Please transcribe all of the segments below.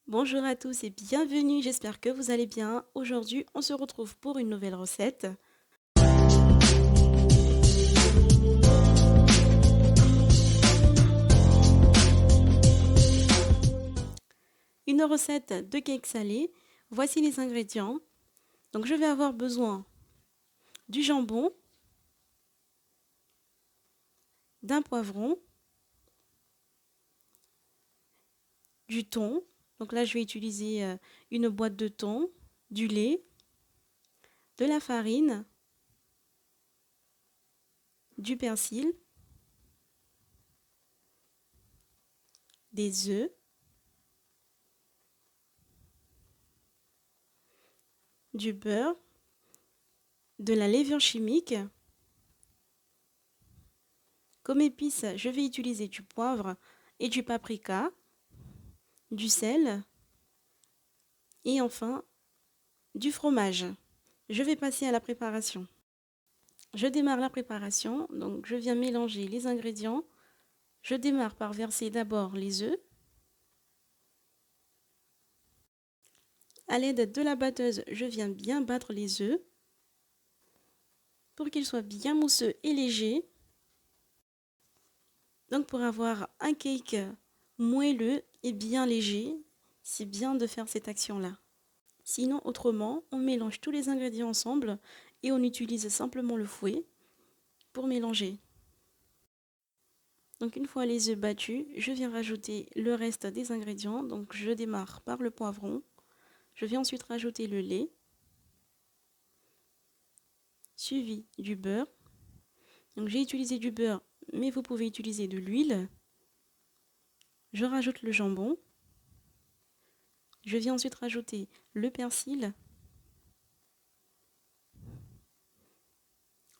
Bonjour à tous et bienvenue, j'espère que vous allez bien. Aujourd'hui, on se retrouve pour une nouvelle recette. Une recette de cake salé. Voici les ingrédients. Donc je vais avoir besoin du jambon, d'un poivron, du thon. Donc là, je vais utiliser une boîte de thon, du lait, de la farine, du persil, des œufs, du beurre, de la levure chimique. Comme épices, je vais utiliser du poivre et du paprika, du sel et enfin du fromage. Je vais passer à la préparation. Je démarre la préparation, donc je viens mélanger les ingrédients. Je démarre par verser d'abord les œufs. À l'aide de la batteuse, je viens bien battre les œufs pour qu'ils soient bien mousseux et légers. Donc pour avoir un cake moelleux et bien léger, c'est bien de faire cette action-là. Sinon, autrement, on mélange tous les ingrédients ensemble et on utilise simplement le fouet pour mélanger. Donc une fois les œufs battus, je viens rajouter le reste des ingrédients. Donc je démarre par le poivron. Je viens ensuite rajouter le lait, suivi du beurre. Donc j'ai utilisé du beurre, mais vous pouvez utiliser de l'huile. Je rajoute le jambon. Je viens ensuite rajouter le persil,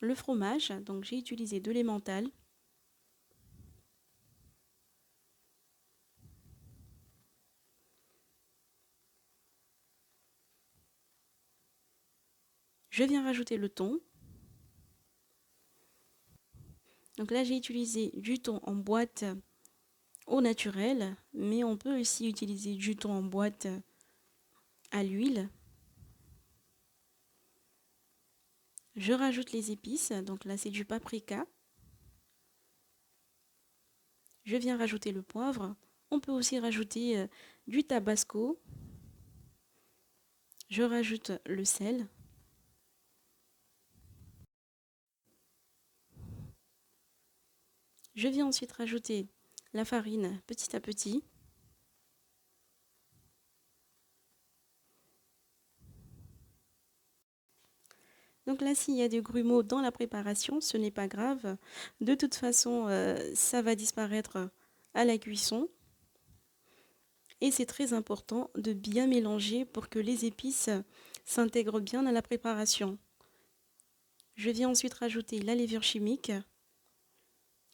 le fromage. Donc j'ai utilisé de l'emmental. Je viens rajouter le thon. Donc là j'ai utilisé du thon en boîte au naturel, mais on peut aussi utiliser du thon en boîte à l'huile. Je rajoute les épices, donc là c'est du paprika. Je viens rajouter le poivre. On peut aussi rajouter du tabasco. Je rajoute le sel. Je viens ensuite rajouter la farine petit à petit. Donc là, s'il y a des grumeaux dans la préparation, ce n'est pas grave. De toute façon, ça va disparaître à la cuisson. Et c'est très important de bien mélanger pour que les épices s'intègrent bien à la préparation. Je viens ensuite rajouter la levure chimique.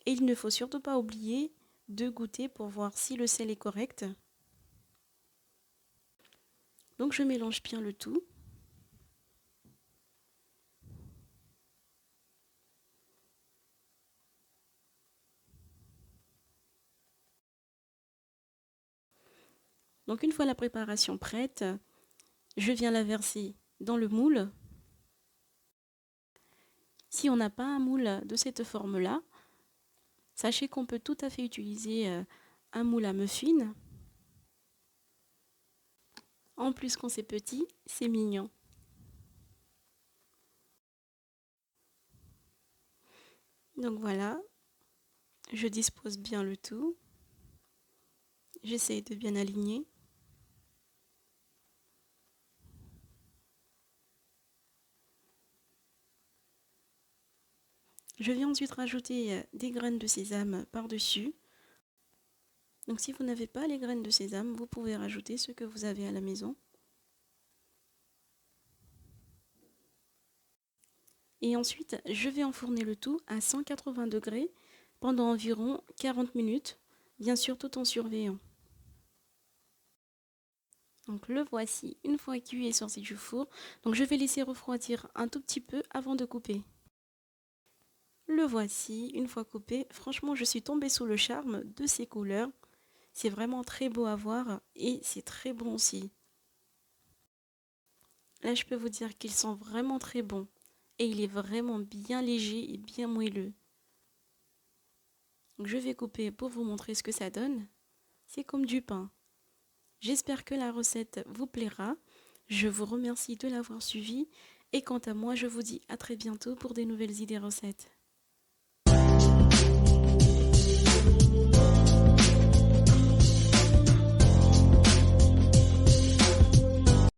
Et il ne faut surtout pas oublier de goûter pour voir si le sel est correct. Donc je mélange bien le tout. Donc une fois la préparation prête, je viens la verser dans le moule. Si on n'a pas un moule de cette forme-là, sachez qu'on peut tout à fait utiliser un moule à muffins. En plus, quand c'est petit, c'est mignon. Donc voilà, je dispose bien le tout. J'essaye de bien aligner. Je viens ensuite rajouter des graines de sésame par-dessus. Donc si vous n'avez pas les graines de sésame, vous pouvez rajouter ce que vous avez à la maison. Et ensuite, je vais enfourner le tout à 180 degrés pendant environ 40 minutes, bien sûr tout en surveillant. Donc le voici une fois cuit et sorti du four. Donc je vais laisser refroidir un tout petit peu avant de couper. Le voici une fois coupé. Franchement, je suis tombée sous le charme de ces couleurs. C'est vraiment très beau à voir et c'est très bon aussi. Là, je peux vous dire qu'ils sont vraiment très bons et il est vraiment bien léger et bien moelleux. Donc, je vais couper pour vous montrer ce que ça donne. C'est comme du pain. J'espère que la recette vous plaira. Je vous remercie de l'avoir suivie et quant à moi, je vous dis à très bientôt pour des nouvelles idées recettes.